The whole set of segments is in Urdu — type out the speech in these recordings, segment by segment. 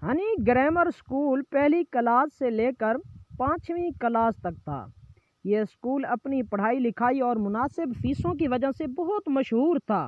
ہنی گرامر اسکول پہلی کلاس سے لے کر 5ویں کلاس تک تھا۔ یہ اسکول اپنی پڑھائی لکھائی اور مناسب فیسوں کی وجہ سے بہت مشہور تھا۔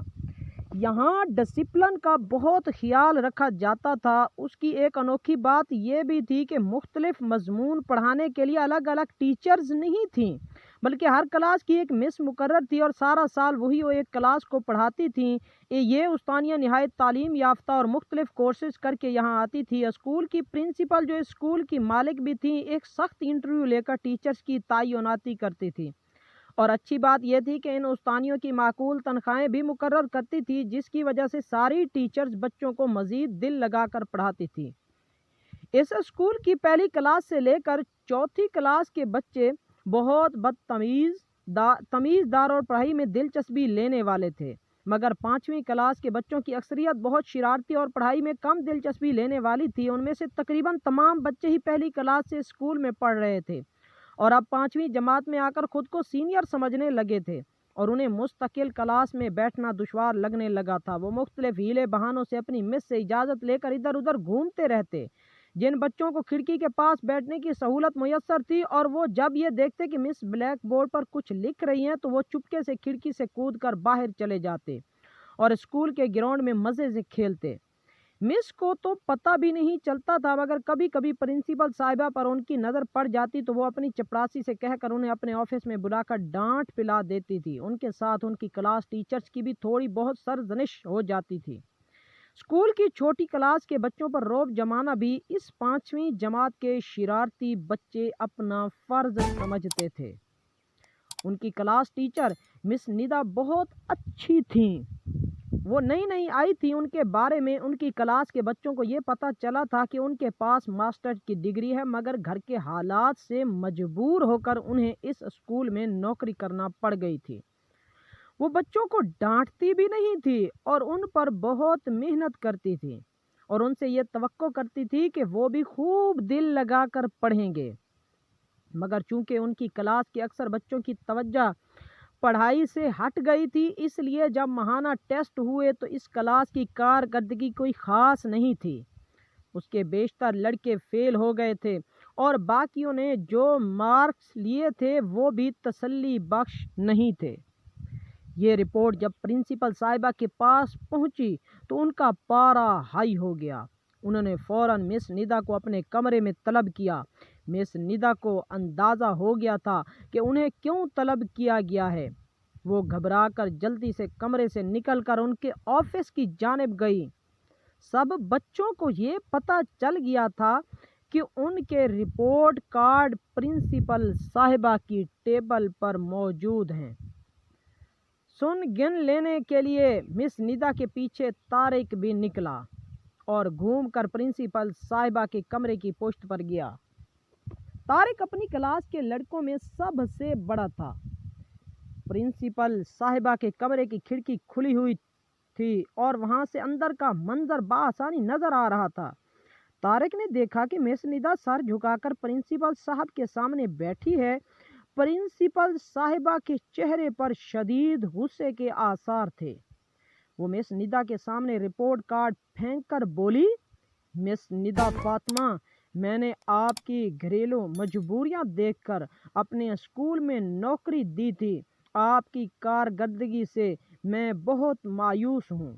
یہاں ڈسپلن کا بہت خیال رکھا جاتا تھا۔ اس کی ایک انوکھی بات یہ بھی تھی کہ مختلف مضمون پڑھانے کے لیے الگ الگ ٹیچرز نہیں تھیں، بلکہ ہر کلاس کی ایک مس مقرر تھی اور سارا سال وہی وہ ایک کلاس کو پڑھاتی تھیں۔ یہ استانیہ نہایت تعلیم یافتہ اور مختلف کورسز کر کے یہاں آتی تھی۔ اسکول کی پرنسپل، جو اسکول کی مالک بھی تھیں، ایک سخت انٹرویو لے کر ٹیچرز کی تعیناتی کرتی تھی، اور اچھی بات یہ تھی کہ ان استانیوں کی معقول تنخواہیں بھی مقرر کرتی تھی، جس کی وجہ سے ساری ٹیچرز بچوں کو مزید دل لگا کر پڑھاتی تھی۔ اس اسکول کی پہلی کلاس سے لے کر 4تھی کلاس کے بچے بہت تمیز دار اور پڑھائی میں دلچسپی لینے والے تھے، مگر 5ویں کلاس کے بچوں کی اکثریت بہت شرارتی اور پڑھائی میں کم دلچسپی لینے والی تھی۔ ان میں سے تقریباً تمام بچے ہی پہلی کلاس سے اسکول میں پڑھ رہے تھے اور اب 5ویں جماعت میں آ کر خود کو سینئر سمجھنے لگے تھے، اور انہیں مستقل کلاس میں بیٹھنا دشوار لگنے لگا تھا۔ وہ مختلف ہیلے بہانوں سے اپنی مس سے اجازت لے کر ادھر ادھر گھومتے رہتے۔ جن بچوں کو کھڑکی کے پاس بیٹھنے کی سہولت میسر تھی اور وہ جب یہ دیکھتے کہ مس بلیک بورڈ پر کچھ لکھ رہی ہیں تو وہ چپکے سے کھڑکی سے کود کر باہر چلے جاتے اور اسکول کے گراؤنڈ میں مزے سے کھیلتے۔ مس کو تو پتہ بھی نہیں چلتا تھا، مگر کبھی کبھی پرنسپل صاحبہ پر ان کی نظر پڑ جاتی تو وہ اپنی چپڑاسی سے کہہ کر انہیں اپنے آفس میں بلا کر ڈانٹ پلا دیتی تھی۔ ان کے ساتھ ان کی کلاس ٹیچرز کی بھی تھوڑی بہت سرزنش ہو جاتی تھی۔ اسکول کی چھوٹی کلاس کے بچوں پر رعب جمانا بھی اس 5ویں جماعت کے شرارتی بچے اپنا فرض سمجھتے تھے۔ ان کی کلاس ٹیچر مس ندا بہت اچھی تھیں۔ وہ نئی آئی تھی۔ ان کے بارے میں ان کی کلاس کے بچوں کو یہ پتہ چلا تھا کہ ان کے پاس ماسٹر کی ڈگری ہے، مگر گھر کے حالات سے مجبور ہو کر انہیں اس اسکول میں نوکری کرنا پڑ گئی تھی۔ وہ بچوں کو ڈانٹتی بھی نہیں تھی اور ان پر بہت محنت کرتی تھی اور ان سے یہ توقع کرتی تھی کہ وہ بھی خوب دل لگا کر پڑھیں گے، مگر چونکہ ان کی کلاس کے اکثر بچوں کی توجہ پڑھائی سے ہٹ گئی تھی، اس لیے جب ماہانہ ٹیسٹ ہوئے تو اس کلاس کی کارکردگی کوئی خاص نہیں تھی۔ اس کے بیشتر لڑکے فیل ہو گئے تھے اور باقیوں نے جو مارکس لیے تھے وہ بھی تسلی بخش نہیں تھے۔ یہ رپورٹ جب پرنسپل صاحبہ کے پاس پہنچی تو ان کا پارا ہائی ہو گیا۔ انہوں نے فوراً مس ندا کو اپنے کمرے میں طلب کیا۔ مس ندا کو اندازہ ہو گیا تھا کہ انہیں کیوں طلب کیا گیا ہے۔ وہ گھبرا کر جلدی سے کمرے سے نکل کر ان کے آفس کی جانب گئی۔ سب بچوں کو یہ پتہ چل گیا تھا کہ ان کے رپورٹ کارڈ پرنسپل صاحبہ کی ٹیبل پر موجود ہیں۔ سن گن لینے کے لیے مس ندا کے پیچھے طارق بھی نکلا اور گھوم کر پرنسپل صاحبہ کے کمرے کی پشت پر گیا۔ طارق اپنی کلاس کے لڑکوں میں سب سے بڑا تھا۔ پرنسپل صاحبہ کے کمرے کی کھڑکی کھلی ہوئی تھی اور وہاں سے اندر کا منظر بآسانی نظر آ رہا تھا۔ طارق نے دیکھا کہ مس ندا سر جھکا کر پرنسپل صاحب کے سامنے بیٹھی ہے۔ پرنسپل صاحبہ کے چہرے پر شدید غصے کے آثار تھے۔ وہ مس ندا کے سامنے رپورٹ کارڈ پھینک کر بولی، مس ندا فاطمہ، میں نے آپ کی گھریلو مجبوریاں دیکھ کر اپنے اسکول میں نوکری دی تھی۔ آپ کی کارکردگی سے میں بہت مایوس ہوں۔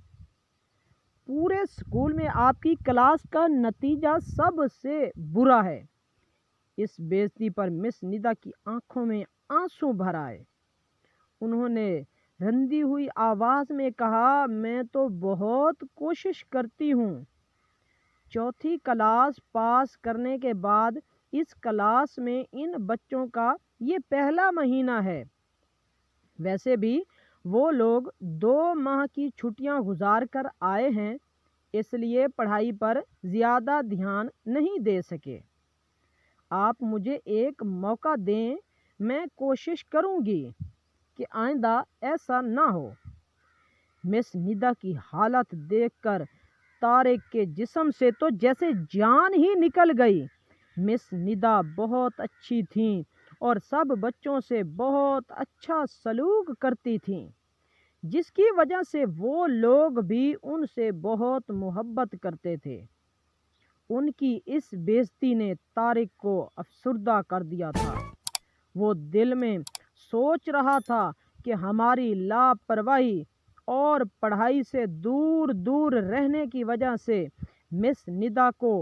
پورے اسکول میں آپ کی کلاس کا نتیجہ سب سے برا ہے۔ اس بے عزتی پر مس ندا کی آنکھوں میں آنسو بھر آئے۔ انہوں نے رندی ہوئی آواز میں کہا، میں تو بہت کوشش کرتی ہوں۔ 4تھی کلاس پاس کرنے کے بعد اس کلاس میں ان بچوں کا یہ پہلا مہینہ ہے۔ ویسے بھی وہ لوگ 2 ماہ کی چھٹیاں گزار کر آئے ہیں، اس لیے پڑھائی پر زیادہ دھیان نہیں دے سکے۔ آپ مجھے ایک موقع دیں، میں کوشش کروں گی کہ آئندہ ایسا نہ ہو۔ مس ندا کی حالت دیکھ کر طارق کے جسم سے تو جیسے جان ہی نکل گئی۔ مس ندا بہت اچھی تھیں اور سب بچوں سے بہت اچھا سلوک کرتی تھیں، جس کی وجہ سے وہ لوگ بھی ان سے بہت محبت کرتے تھے۔ ان کی اس بےعزتی نے طارق کو افسردہ کر دیا تھا۔ وہ دل میں سوچ رہا تھا کہ ہماری لاپرواہی اور پڑھائی سے دور دور رہنے کی وجہ سے مس ندا کو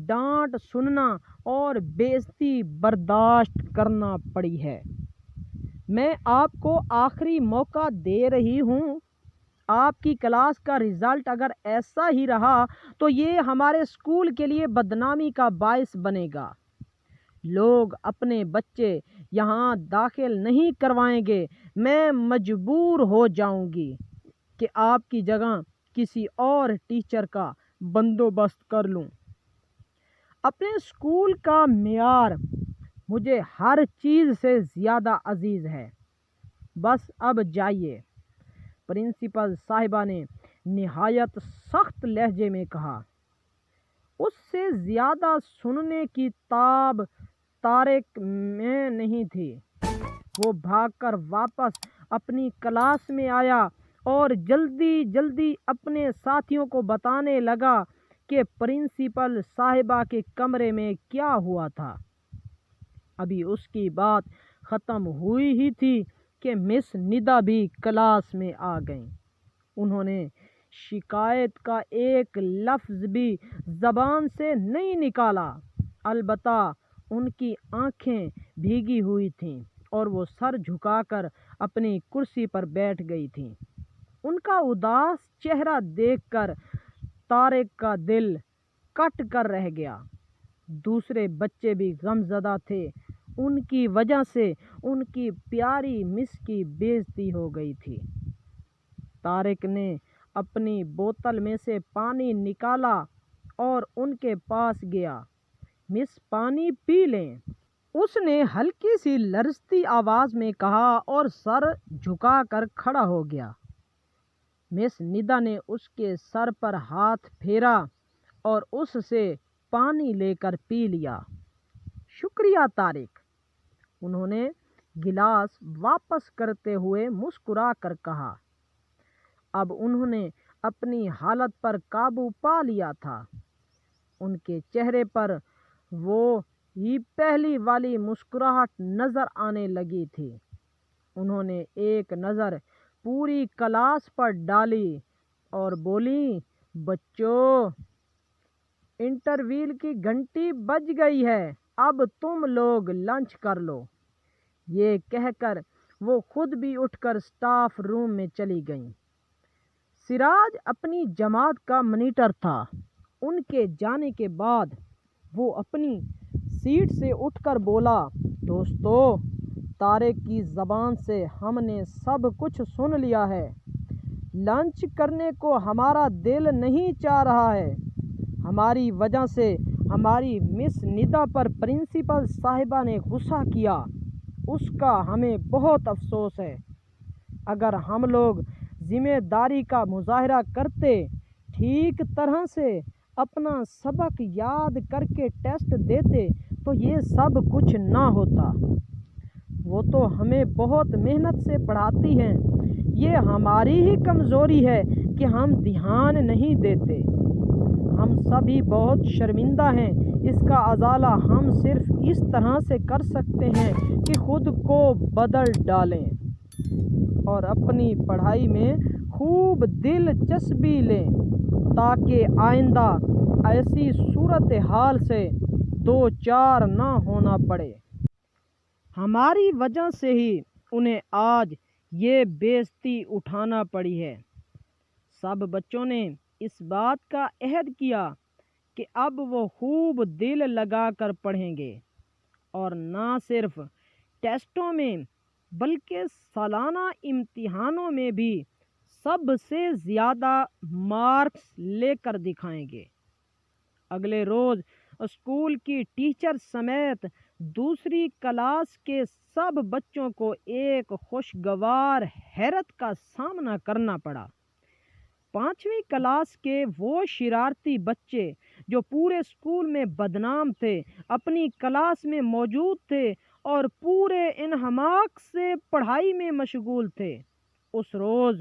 ڈانٹ سننا اور بےعزتی برداشت کرنا پڑی ہے۔ میں آپ کو آخری موقع دے رہی ہوں۔ آپ کی کلاس کا رزلٹ اگر ایسا ہی رہا تو یہ ہمارے اسکول کے لیے بدنامی کا باعث بنے گا۔ لوگ اپنے بچے یہاں داخل نہیں کروائیں گے۔ میں مجبور ہو جاؤں گی کہ آپ کی جگہ کسی اور ٹیچر کا بندوبست کر لوں۔ اپنے اسکول کا معیار مجھے ہر چیز سے زیادہ عزیز ہے۔ بس اب جائیے، پرنسپل صاحبہ نے نہایت سخت لہجے میں کہا۔ اس سے زیادہ سننے کی تاب طارق میں نہیں تھی۔ وہ بھاگ کر واپس اپنی کلاس میں آیا اور جلدی جلدی اپنے ساتھیوں کو بتانے لگا کہ پرنسپل صاحبہ کے کمرے میں کیا ہوا تھا۔ ابھی اس کی بات ختم ہوئی ہی تھی کہ مس ندا بھی کلاس میں آ گئیں۔ انہوں نے شکایت کا ایک لفظ بھی زبان سے نہیں نکالا، البتہ ان کی آنکھیں بھیگی ہوئی تھیں اور وہ سر جھکا کر اپنی کرسی پر بیٹھ گئی تھیں۔ ان کا اداس چہرہ دیکھ کر طارق کا دل کٹ کر رہ گیا۔ دوسرے بچے بھی غم زدہ تھے۔ ان کی وجہ سے ان کی پیاری مس کی بےعزتی ہو گئی تھی۔ طارق نے اپنی بوتل میں سے پانی نکالا اور ان کے پاس گیا۔ مس، پانی پی لیں، اس نے ہلکی سی لرزتی آواز میں کہا اور سر جھکا کر کھڑا ہو گیا۔ مس ندا نے اس کے سر پر ہاتھ پھیرا اور اس سے پانی لے کر پی لیا۔ شکریہ طارق، انہوں نے گلاس واپس کرتے ہوئے مسکرا کر کہا۔ اب انہوں نے اپنی حالت پر قابو پا لیا تھا۔ ان کے چہرے پر وہ ہی پہلی والی مسکراہٹ نظر آنے لگی تھی۔ انہوں نے ایک نظر پوری کلاس پر ڈالی اور بولی، بچوں، انٹرویل کی گھنٹی بج گئی ہے، اب تم لوگ لنچ کر لو۔ یہ کہہ کر وہ خود بھی اٹھ کر اسٹاف روم میں چلی گئیں۔ سراج اپنی جماعت کا مانیٹر تھا۔ ان کے جانے کے بعد وہ اپنی سیٹ سے اٹھ کر بولا، دوستو، طارق کی زبان سے ہم نے سب کچھ سن لیا ہے۔ لنچ کرنے کو ہمارا دل نہیں چاہ رہا ہے۔ ہماری وجہ سے ہماری مس ندا پر پرنسپل صاحبہ نے غصہ کیا، اس کا ہمیں بہت افسوس ہے۔ اگر ہم لوگ ذمہ داری کا مظاہرہ کرتے، ٹھیک طرح سے اپنا سبق یاد کر کے ٹیسٹ دیتے تو یہ سب کچھ نہ ہوتا۔ وہ تو ہمیں بہت محنت سے پڑھاتی ہیں، یہ ہماری ہی کمزوری ہے کہ ہم دھیان نہیں دیتے۔ ہم سبھی بہت شرمندہ ہیں۔ اس کا ازالہ ہم صرف اس طرح سے کر سکتے ہیں کہ خود کو بدل ڈالیں اور اپنی پڑھائی میں خوب دلچسپی لیں تاکہ آئندہ ایسی صورتحال سے دوچار نہ ہونا پڑے۔ ہماری وجہ سے ہی انہیں آج یہ بےعزتی اٹھانا پڑی ہے۔ سب بچوں نے اس بات کا عہد کیا کہ اب وہ خوب دل لگا کر پڑھیں گے اور نہ صرف ٹیسٹوں میں بلکہ سالانہ امتحانوں میں بھی سب سے زیادہ مارکس لے کر دکھائیں گے۔ اگلے روز اسکول کی ٹیچر سمیت دوسری کلاس کے سب بچوں کو ایک خوشگوار حیرت کا سامنا کرنا پڑا۔ 5ویں کلاس کے وہ شرارتی بچے جو پورے اسکول میں بدنام تھے، اپنی کلاس میں موجود تھے اور پورے انہماک سے پڑھائی میں مشغول تھے۔ اس روز